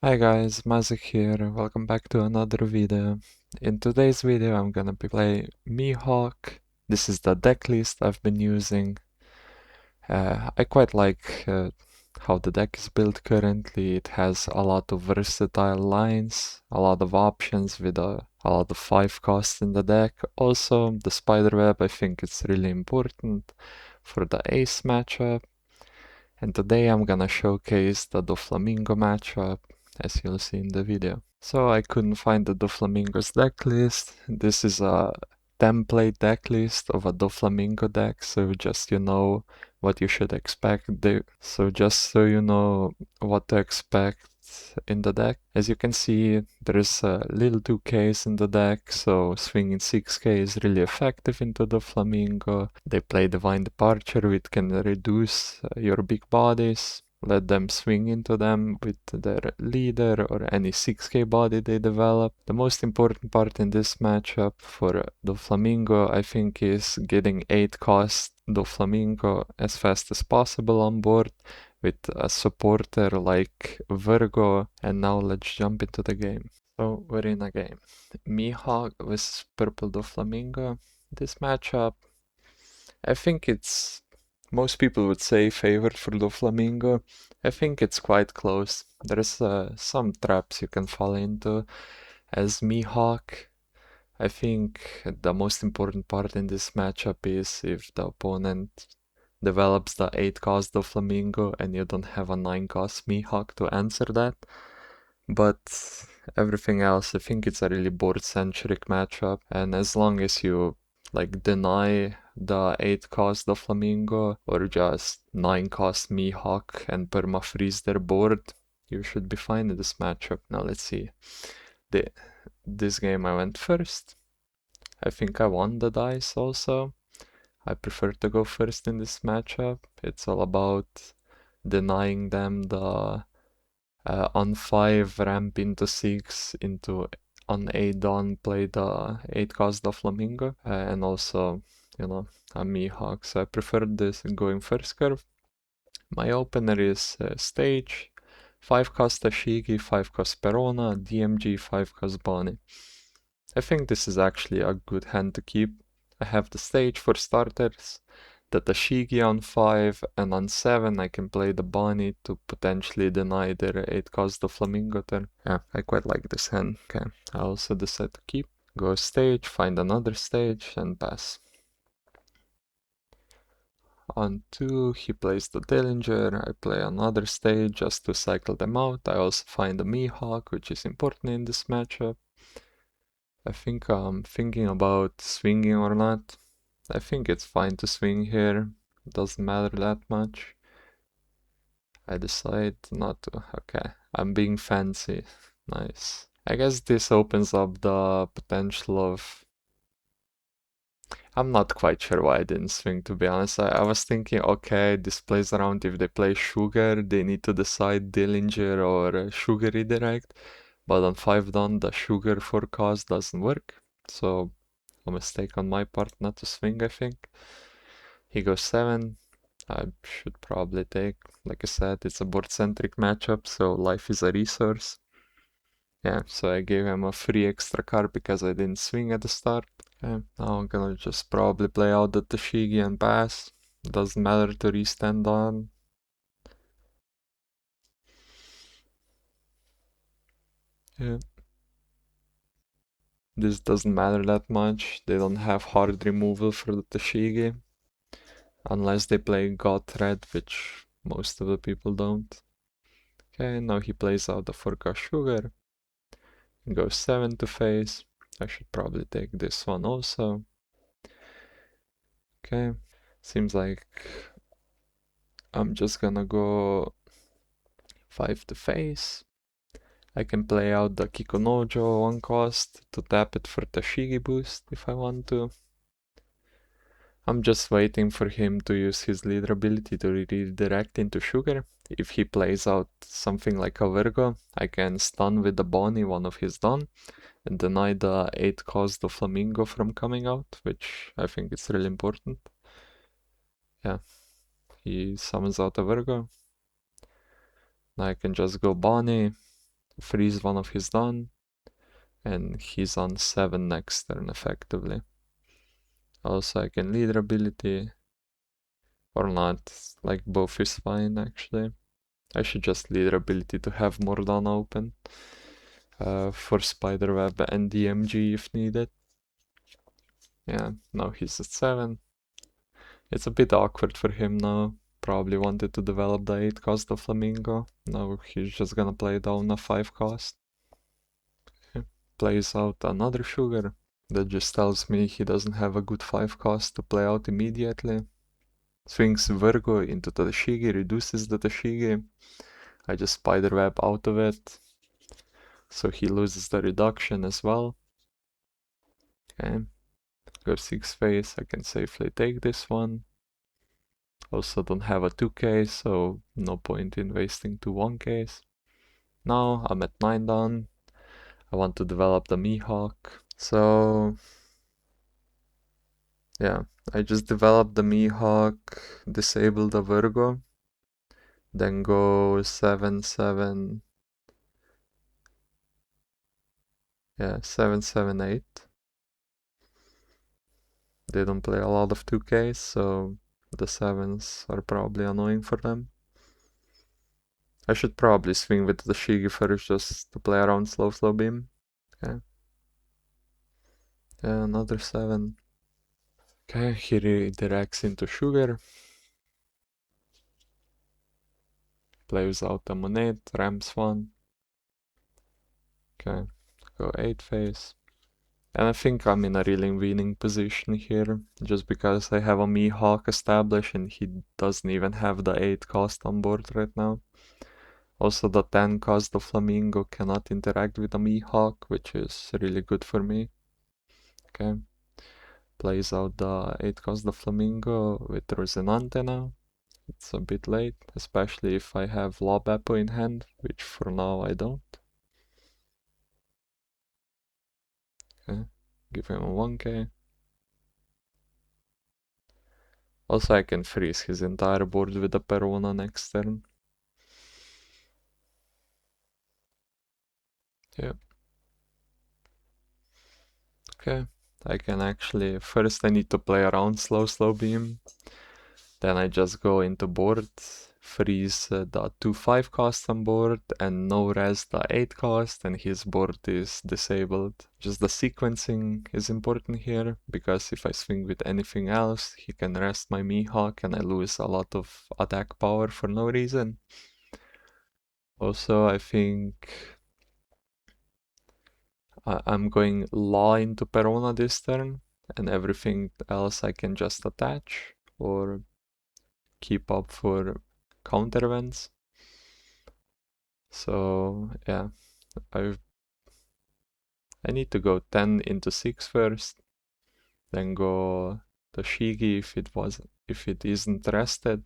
Hi guys, Mazik here, welcome back to another video. In today's video I'm gonna play Mihawk. This is the deck list I've been using. I quite like how the deck is built currently. It has a lot of versatile lines, a lot of options with a lot of 5 costs in the deck. Also, the spiderweb, I think it's really important for the ace matchup. And today I'm gonna showcase the Doflamingo matchup, as you'll see in the video. So I couldn't find the Doflamingo's deck list. This is a template deck list of a Doflamingo deck, so just you know what you should expect. So just so you know what to expect in the deck. As you can see, there is a little 2Ks in the deck, so swinging 6K is really effective into Doflamingo. They play Divine Departure, which can reduce your big bodies. Let them swing into them with their leader or any 6K body they develop. The most important part in this matchup for Doflamingo, I think, is getting 8 cost Doflamingo as fast as possible on board with a supporter like Virgo. And now let's jump into the game. So we're in a game. Mihawk vs Purple Doflamingo. This matchup, I think it's, most people would say, favored for Doflamingo. I think it's quite close. There's some traps you can fall into as Mihawk. I think the most important part in this matchup is if the opponent develops the 8 cost Doflamingo and you don't have a 9 cost Mihawk to answer that. But everything else, I think it's a really board-centric matchup, and as long as you deny the 8 cost Doflamingo or just 9 cost Mihawk and perma-freeze their board, you should be fine in this matchup. Now let's see. This game I went first. I think I won the dice also. I prefer to go first in this matchup. It's all about denying them the on 5 ramp into 6 into on 8 dawn play the 8 cost Doflamingo and also, you know, a Mihawk. So I prefer this going first curve. My opener is stage, 5 cost Ashigi, 5 cost Perona, DMG, 5 cost Bonnie. I think this is actually a good hand to keep. I have the stage for starters, the Tashigi on 5, and on 7 I can play the Bonnie to potentially deny their 8 cost Doflamingo turn. Yeah, I quite like this hand. Okay, I also decide to keep. Go stage, find another stage, and pass. On 2 he plays the Dillinger, I play another stage just to cycle them out. I also find the Mihawk, which is important in this matchup. I think I'm thinking about swinging or not. I think it's fine to swing here, doesn't matter that much. I decide not to. Okay, I'm being fancy. Nice. I guess this opens up the potential of... I'm not quite sure why I didn't swing, to be honest. I was thinking, okay, this plays around if they play Sugar, they need to decide Dillinger or Sugar Redirect. But on 5 down, the Sugar forecast doesn't work. So, a mistake on my part not to swing, I think. He goes 7. I should probably take. Like I said, it's a board-centric matchup, so life is a resource. Yeah, so I gave him a free extra card because I didn't swing at the start. Okay, now I'm gonna just probably play out the Tashigi and pass. Doesn't matter to restand on. Yeah. This doesn't matter that much. They don't have hard removal for the Tashigi. Unless they play God Thread, which most of the people don't. Okay, now he plays out the Forka Sugar. Goes 7 to face. I should probably take this one also. Okay, seems like I'm just gonna go 5 to face. I can play out the Kikunojo 1 cost to tap it for Tashigi boost if I want to. I'm just waiting for him to use his leader ability to redirect into Sugar. If he plays out something like a Virgo, I can stun with the Bonnie one of his done and deny the 8 cost Doflamingo from coming out, which I think is really important. Yeah, he summons out a Virgo. Now I can just go Bonnie, freeze one of his Don, and he's on 7 next turn effectively. Also I can leader ability, or not, like both is fine actually. I should just leader ability to have more Don open for Spiderweb and DMG if needed. Yeah, now he's at 7. It's a bit awkward for him now. Probably wanted to develop the 8 cost of Flamingo. Now he's just gonna play down a 5 cost. Okay. Plays out another sugar. That just tells me he doesn't have a good 5 cost to play out immediately. Swings Virgo into the Tashigi, reduces the Tashigi. I just spiderweb out of it. So he loses the reduction as well. Okay. Got 6 phase, I can safely take this one. Also don't have a 2k, so no point in wasting 2 1ks. Now I'm at 9 down. I want to develop the Mihawk. So yeah, I just developed the Mihawk, disable the Virgo, then go 7-7. Yeah, 7-7-8. They don't play a lot of 2ks, so the 7s are probably annoying for them. I should probably swing with the Shigi first just to play around slow beam. Okay. Yeah, another 7. Okay, he redirects into Sugar. Plays out a Monet, ramps 1. Okay, go 8 phase. And I think I'm in a really winning position here, just because I have a Mihawk established and he doesn't even have the 8 cost on board right now. Also the 10 cost of Flamingo cannot interact with the Mihawk, which is really good for me. Okay. Plays out the 8 cost of Flamingo with Rosinante now. It's a bit late, especially if I have Lob Apple in hand, which for now I don't. Okay. Give him a 1k. Also I can freeze his entire board with a Perona next turn. Yeah. Okay. I can actually, first I need to play around slow beam. Then I just go into board, freeze the 2-5 cost on board, and no res the 8 cost, and his board is disabled. Just the sequencing is important here, because if I swing with anything else, he can rest my Mihawk and I lose a lot of attack power for no reason. Also, I think I'm going Law into Perona this turn, and everything else I can just attach, or keep up for counter events. So yeah, I need to go 10 into 6 first, then go the Shigi if it isn't rested,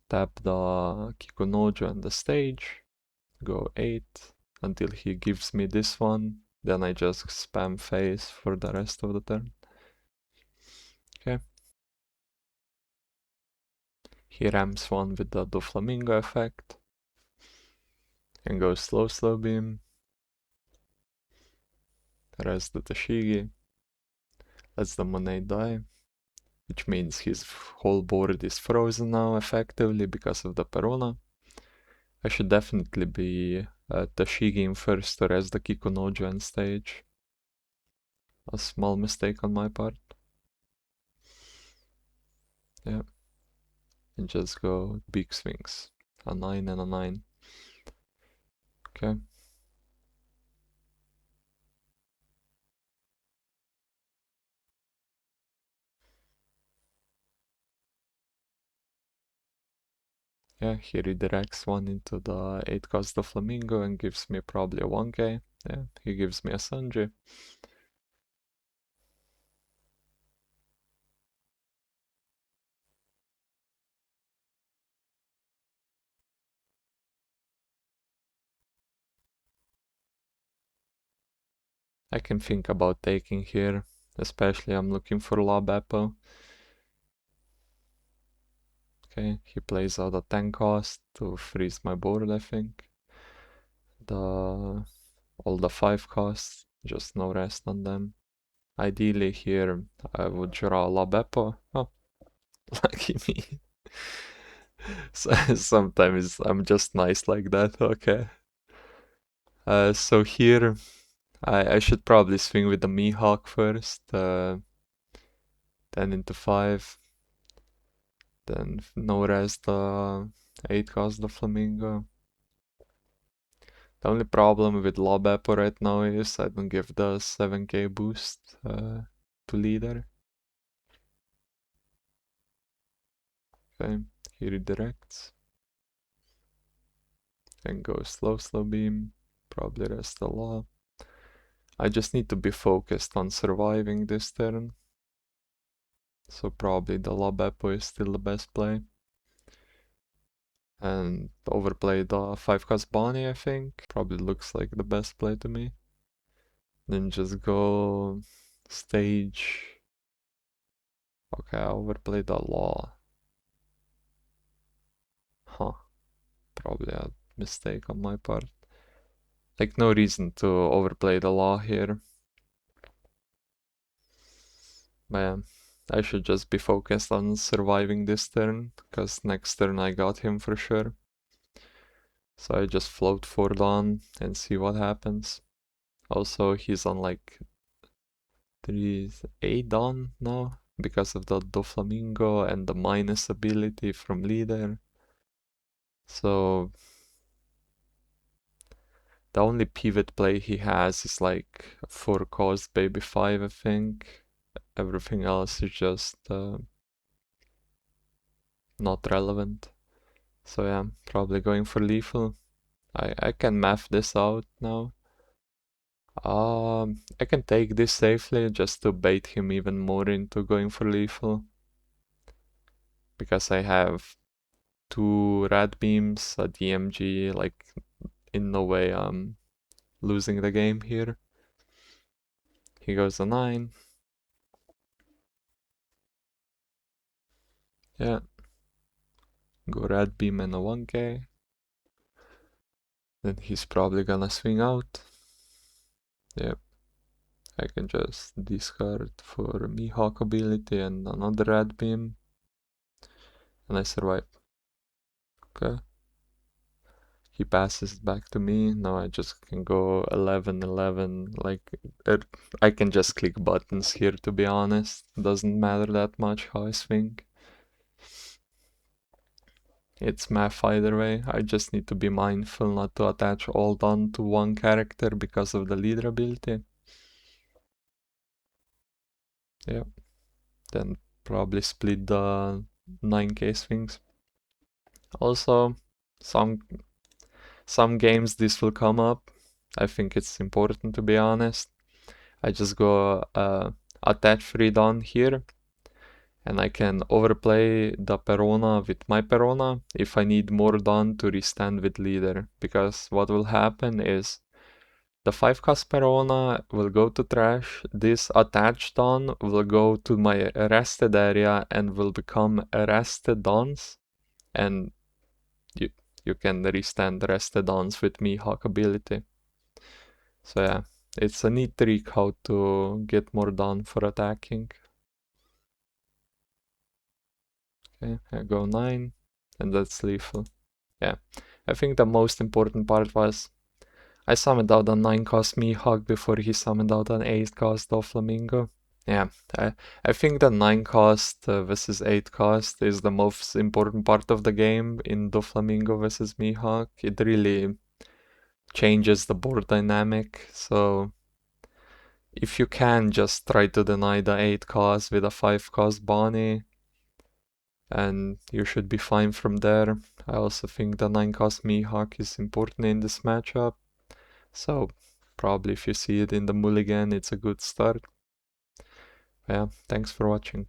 tap the Kikunojo on the stage, go 8 until he gives me this one, then I just spam face for the rest of the turn. Okay. He ramps one with the Doflamingo effect, and goes slow beam, rest the Tashigi, lets the Monet die, which means his whole board is frozen now effectively because of the Perona. I should definitely be Tashigi in first or as the Kikunojo on stage. A small mistake on my part. Yeah. And just go big swings. A 9 and a 9. Okay. Yeah, he redirects one into the 8 cost of Flamingo and gives me probably a 1k. Yeah, he gives me a Sanji. I can think about taking here, especially I'm looking for Lob Apple. Okay, he plays out a 10 cost to freeze my board, I think. all the 5 costs, just no rest on them. Ideally here I would draw Labepo. Oh, lucky me. So, sometimes I'm just nice like that, okay. So here I should probably swing with the Mihawk first, 10 into 5, then no rest the 8 cost Doflamingo. The only problem with Labepo right now is I don't give the 7k boost to leader. Okay, he redirects. Then go slow beam, probably rest the law. I just need to be focused on surviving this turn. So probably the Labepo is still the best play. And overplay the 5 cost Bonnie, I think. Probably looks like the best play to me. Then just go stage. Okay, I overplay the law. Huh. Probably a mistake on my part. Like, no reason to overplay the law here. But yeah, I should just be focused on surviving this turn, because next turn I got him for sure. So I just float 4 down and see what happens. Also, he's on like 8 down now, because of the Doflamingo and the minus ability from leader. So the only pivot play he has is like 4 cost baby 5, I think. Everything else is just not relevant. So yeah, probably going for lethal. I can math this out now. I can take this safely just to bait him even more into going for lethal. Because I have 2 red beams, a DMG, like in no way I'm losing the game here. He goes a 9. Yeah. Go red beam and a 1k. Then he's probably gonna swing out. Yep. I can just discard for Mihawk ability and another red beam. And I survive. Okay. He passes it back to me. Now I just can go 11-11. Like, I can just click buttons here, to be honest. Doesn't matter that much how I swing. It's math either way. I just need to be mindful not to attach all done to one character because of the leader ability. Yeah. Then probably split the 9k swings. Also, some games this will come up. I think it's important, to be honest. I just go attach 3 Dawn here, and I can overplay the Perona with my Perona if I need more Dawn to restand with leader. Because what will happen is the 5 cost Perona will go to trash, this attached Dawn will go to my rested area and will become rested Dawns, and you can restand rested Dawns with Mihawk ability. So yeah, it's a neat trick how to get more Dawn for attacking. Okay, I go 9, and that's lethal. Yeah, I think the most important part was I summoned out a 9 cost Mihawk before he summoned out an 8 cost Doflamingo. Yeah, I think the 9 cost versus 8 cost is the most important part of the game in Doflamingo versus Mihawk. It really changes the board dynamic, so if you can, just try to deny the 8 cost with a 5 cost Bonnie, and you should be fine from there. I also think the 9 cost Mihawk is important in this matchup, so probably if you see it in the mulligan, it's a good start. Yeah, thanks for watching.